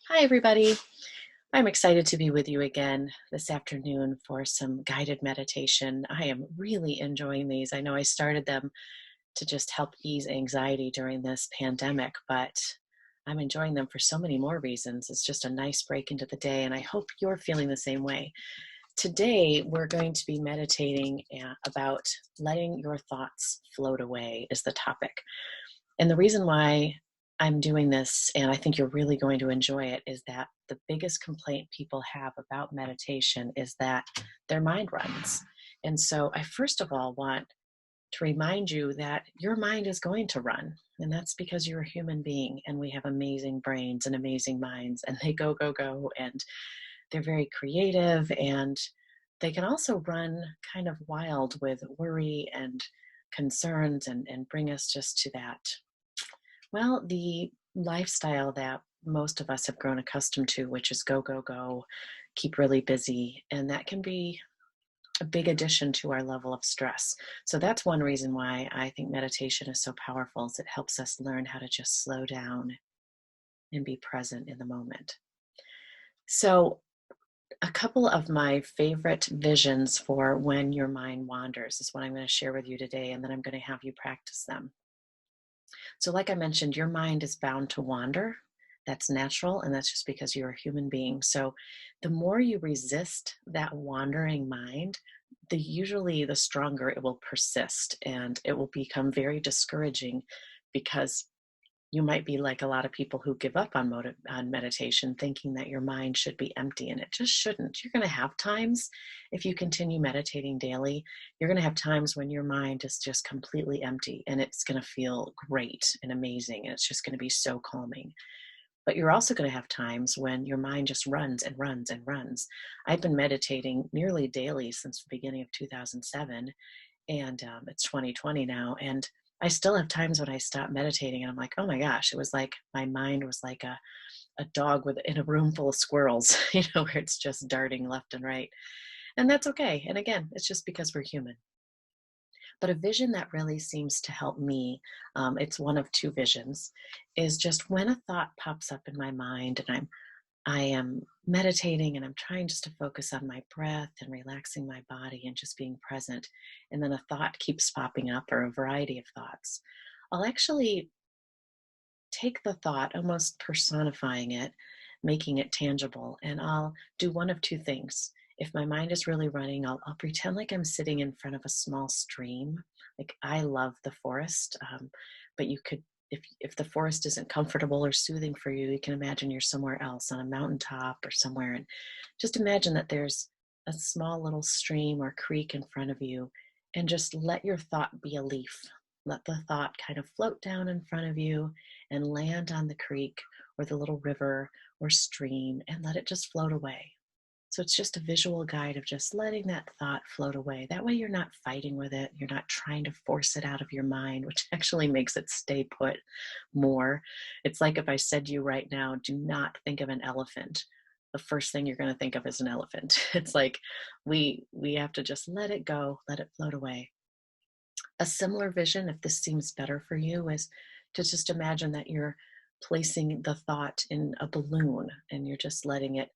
Hi, everybody. I'm excited to be with you again this afternoon for some guided meditation. I am really enjoying these. I know I started them to just help ease anxiety during this pandemic, but I'm enjoying them for so many more reasons. It's just a nice break into the day, and I hope you're feeling the same way. Today, we're going to be meditating about letting your thoughts float away, is the topic. And the reason why I'm doing this, and I think you're really going to enjoy it, is that the biggest complaint people have about meditation is that their mind runs. And so I first of all want to remind you that your mind is going to run. And that's because you're a human being and we have amazing brains and amazing minds, and they go, go, go. And they're very creative, and they can also run kind of wild with worry and concerns and bring us just to that, well, the lifestyle that most of us have grown accustomed to, which is go, go, go, keep really busy. And that can be a big addition to our level of stress. So that's one reason why I think meditation is so powerful, is it helps us learn how to just slow down and be present in the moment. So a couple of my favorite visions for when your mind wanders is what I'm going to share with you today, and then I'm going to have you practice them. So, like I mentioned, your mind is bound to wander. That's natural, and that's just because you're a human being. So, the more you resist that wandering mind, the stronger it will persist, and it will become very discouraging because you might be like a lot of people who give up on meditation, thinking that your mind should be empty, and it just shouldn't. You're going to have times, if you continue meditating daily, you're going to have times when your mind is just completely empty, and it's going to feel great and amazing, and it's just going to be so calming. But you're also going to have times when your mind just runs and runs and runs. I've been meditating nearly daily since the beginning of 2007, and it's 2020 now, and I still have times when I stop meditating and I'm like, oh my gosh, it was like my mind was like a dog in a room full of squirrels, where it's just darting left and right. And that's okay. And again, it's just because we're human. But a vision that really seems to help me, it's one of two visions, is just when a thought pops up in my mind and I am meditating and I'm trying just to focus on my breath and relaxing my body and just being present. And then a thought keeps popping up, or a variety of thoughts. I'll actually take the thought, almost personifying it, making it tangible, and I'll do one of two things. If my mind is really running, I'll pretend like I'm sitting in front of a small stream. Like, I love the forest, but you could, if the forest isn't comfortable or soothing for you, you can imagine you're somewhere else on a mountaintop or somewhere, and just imagine that there's a small little stream or creek in front of you, and just let your thought be a leaf. Let the thought kind of float down in front of you and land on the creek or the little river or stream, and let it just float away. So it's just a visual guide of just letting that thought float away. That way you're not fighting with it. You're not trying to force it out of your mind, which actually makes it stay put more. It's like if I said to you right now, do not think of an elephant. The first thing you're going to think of is an elephant. It's like we have to just let it go, let it float away. A similar vision, if this seems better for you, is to just imagine that you're placing the thought in a balloon and you're just letting it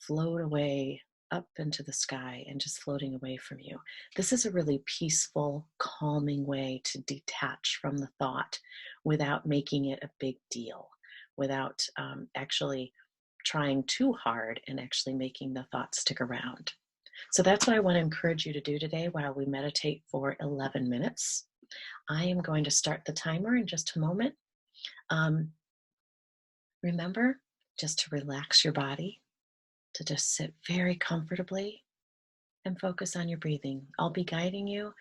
float away up into the sky and just floating away from you. This is a really peaceful, calming way to detach from the thought without making it a big deal, without actually trying too hard and actually making the thought stick around. So that's what I want to encourage you to do today while we meditate for 11 minutes. I am going to start the timer in just a moment. Um, Remember just to relax your body, to just sit very comfortably and focus on your breathing. I'll be guiding you,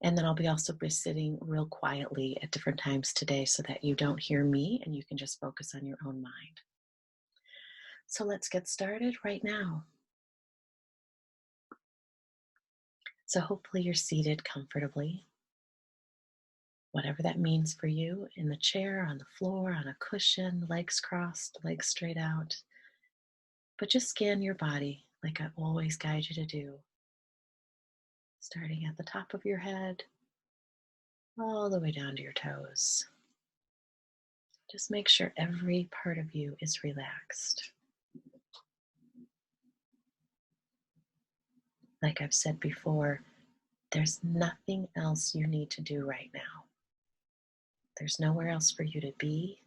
and then I'll be also be sitting real quietly at different times today so that you don't hear me and you can just focus on your own mind. So let's get started right now. So hopefully you're seated comfortably, whatever that means for you, in the chair, on the floor, on a cushion, legs crossed, legs straight out. But just scan your body like I always guide you to do, starting at the top of your head, all the way down to your toes. Just make sure every part of you is relaxed. Like I've said before, there's nothing else you need to do right now. There's nowhere else for you to be.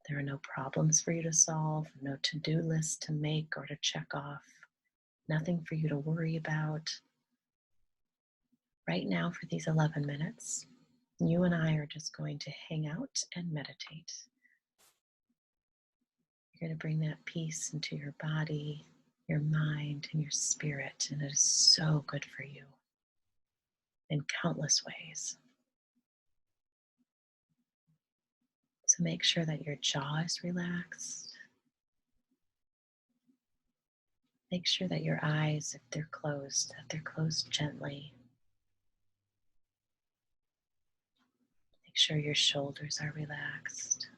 There are no problems for you to solve, no to-do list to make or to check off, nothing for you to worry about. Right now, for these 11 minutes, you and I are just going to hang out and meditate. You're going to bring that peace into your body, your mind, and your spirit, and it is so good for you in countless ways. So make sure that your jaw is relaxed. Make sure that your eyes, if they're closed, that they're closed gently. Make sure your shoulders are relaxed.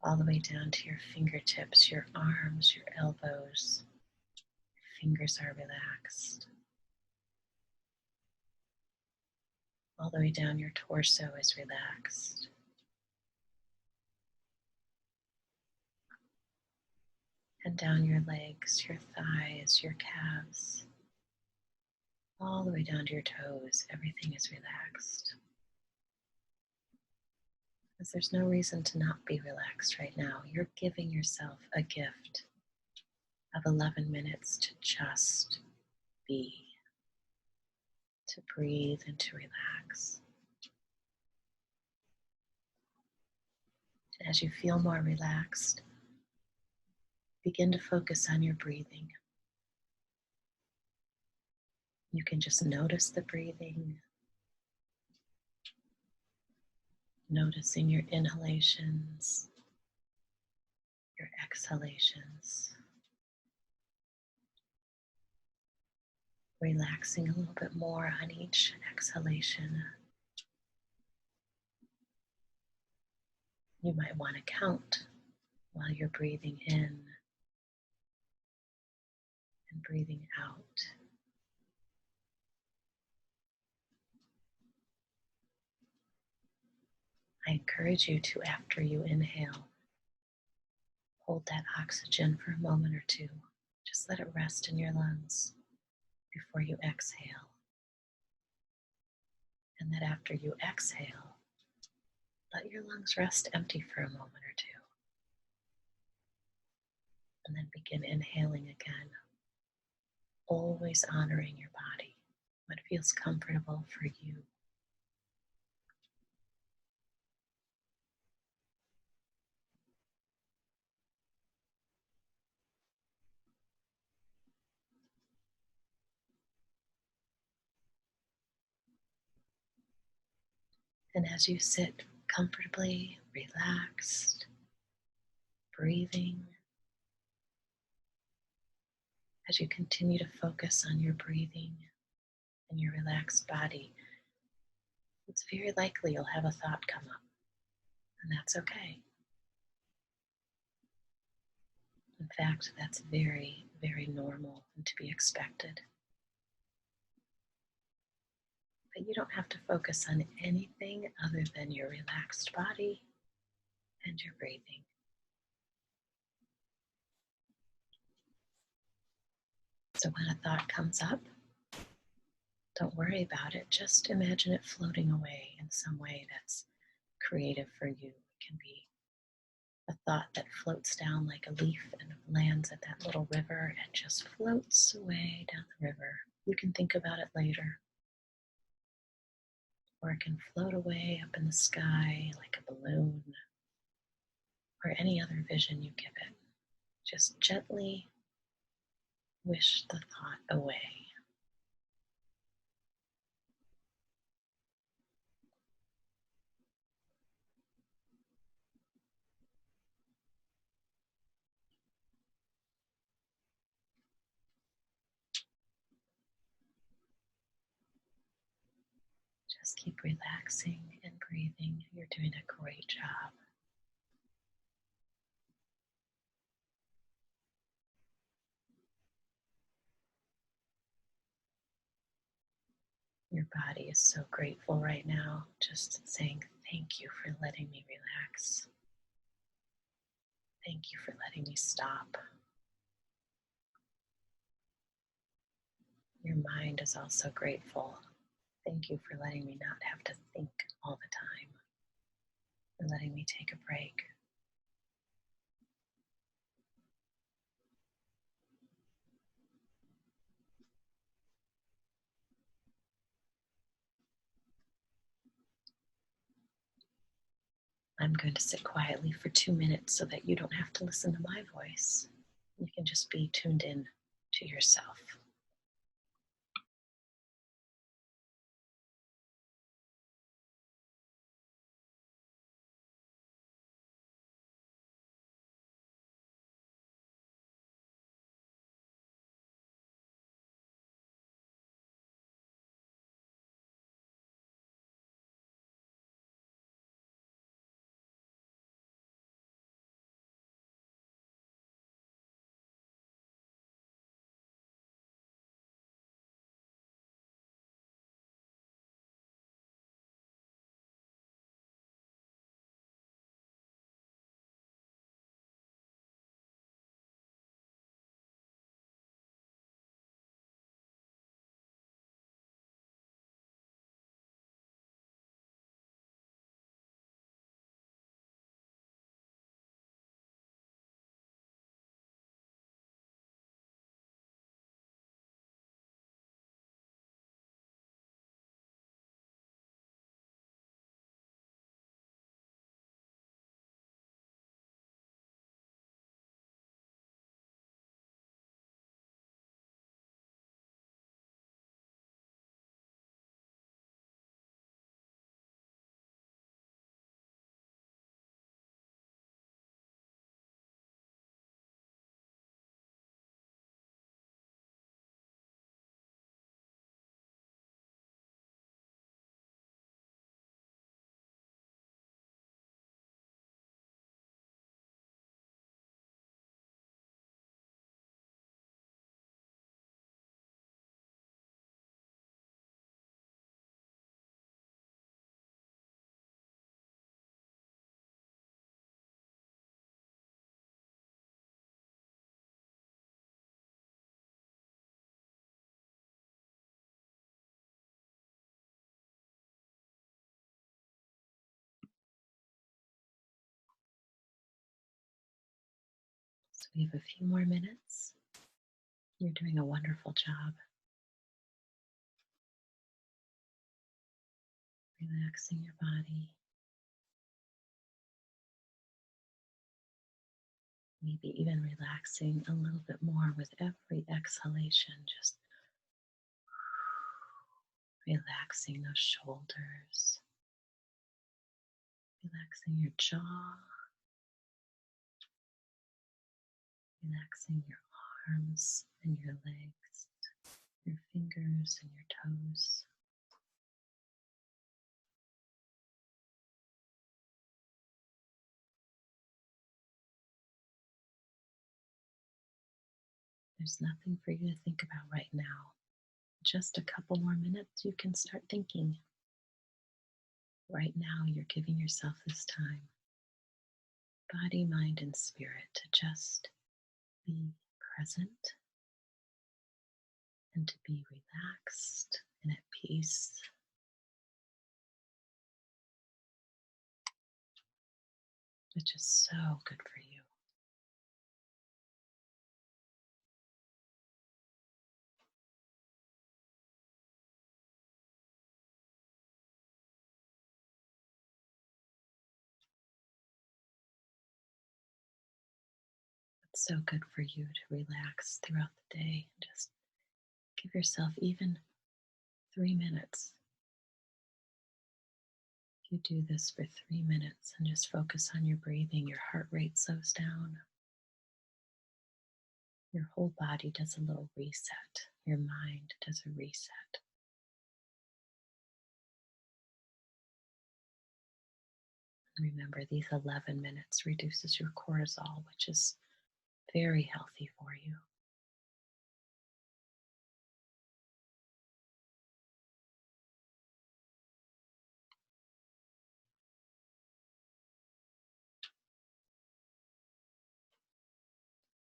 All the way down to your fingertips, your arms, your elbows. Your fingers are relaxed. All the way down your torso is relaxed. And down your legs, your thighs, your calves. All the way down to your toes, everything is relaxed. Because there's no reason to not be relaxed right now. You're giving yourself a gift of 11 minutes to just be, to breathe and to relax. And as you feel more relaxed, begin to focus on your breathing. You can just notice the breathing, noticing your inhalations, your exhalations, relaxing a little bit more on each exhalation. You might want to count while you're breathing in and breathing out. I encourage you to, after you inhale, hold that oxygen for a moment or two. Just let it rest in your lungs before you exhale. And that after you exhale, let your lungs rest empty for a moment or two. And then begin inhaling again, always honoring your body, what feels comfortable for you. And as you sit comfortably, relaxed, breathing, as you continue to focus on your breathing and your relaxed body, it's very likely you'll have a thought come up, and that's okay. In fact, that's very, very normal and to be expected. But you don't have to focus on anything other than your relaxed body and your breathing. So when a thought comes up, don't worry about it. Just imagine it floating away in some way that's creative for you. It can be a thought that floats down like a leaf and lands at that little river and just floats away down the river. You can think about it later. Or it can float away up in the sky like a balloon, or any other vision you give it. Just gently wish the thought away. Just keep relaxing and breathing. You're doing a great job. Your body is so grateful right now, just saying thank you for letting me relax. Thank you for letting me stop. Your mind is also grateful. Thank you for letting me not have to think all the time, for letting me take a break. I'm going to sit quietly for 2 minutes so that you don't have to listen to my voice. You can just be tuned in to yourself. So we have a few more minutes. You're doing a wonderful job relaxing your body, maybe even relaxing a little bit more with every exhalation, just relaxing those shoulders, relaxing your jaw, relaxing your arms and your legs, your fingers and your toes. There's nothing for you to think about right now. Just a couple more minutes, you can start thinking. Right now, you're giving yourself this time, body, mind, and spirit, to just be present and to be relaxed and at peace, which is so good for you. It's so good for you to relax throughout the day and just give yourself even 3 minutes. If you do this for 3 minutes and just focus on your breathing, your heart rate slows down. Your whole body does a little reset. Your mind does a reset. And remember, these 11 minutes reduces your cortisol, which is very healthy for you.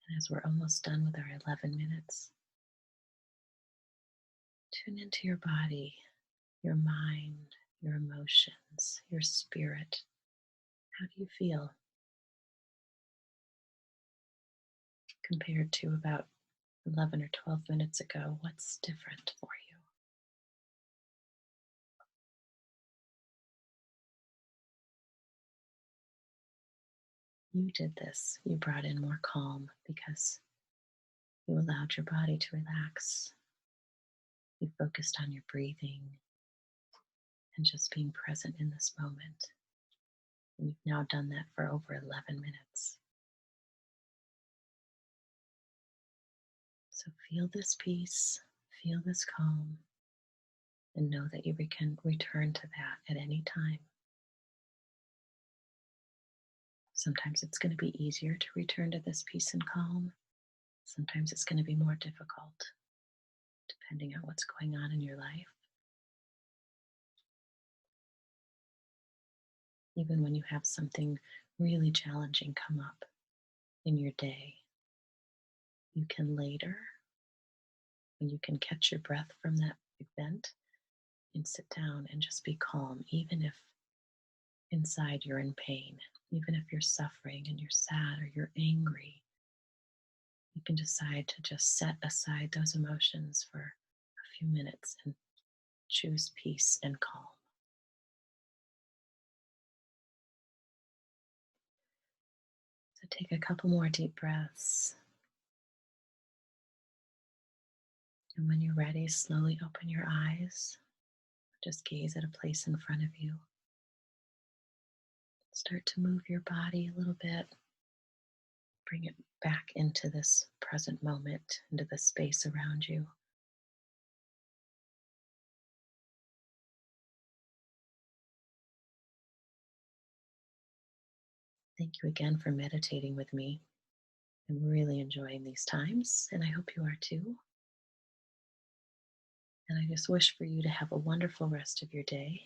And as we're almost done with our 11 minutes, Tune into your body, your mind, your emotions, your spirit. How do you feel compared to about 11 or 12 minutes ago? What's different for you? You did this. You brought in more calm because you allowed your body to relax. You focused on your breathing and just being present in this moment. And you've now done that for over 11 minutes. So feel this peace, feel this calm, and know that you can return to that at any time. Sometimes it's going to be easier to return to this peace and calm. Sometimes it's going to be more difficult, depending on what's going on in your life. Even when you have something really challenging come up in your day, you can later, when you can catch your breath from that event, and sit down and just be calm, even if inside you're in pain, even if you're suffering and you're sad or you're angry. You can decide to just set aside those emotions for a few minutes and choose peace and calm. So take a couple more deep breaths. And when you're ready, slowly open your eyes. Just gaze at a place in front of you. Start to move your body a little bit. Bring it back into this present moment, into the space around you. Thank you again for meditating with me. I'm really enjoying these times, and I hope you are too. And I just wish for you to have a wonderful rest of your day,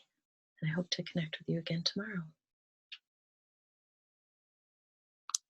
and I hope to connect with you again tomorrow.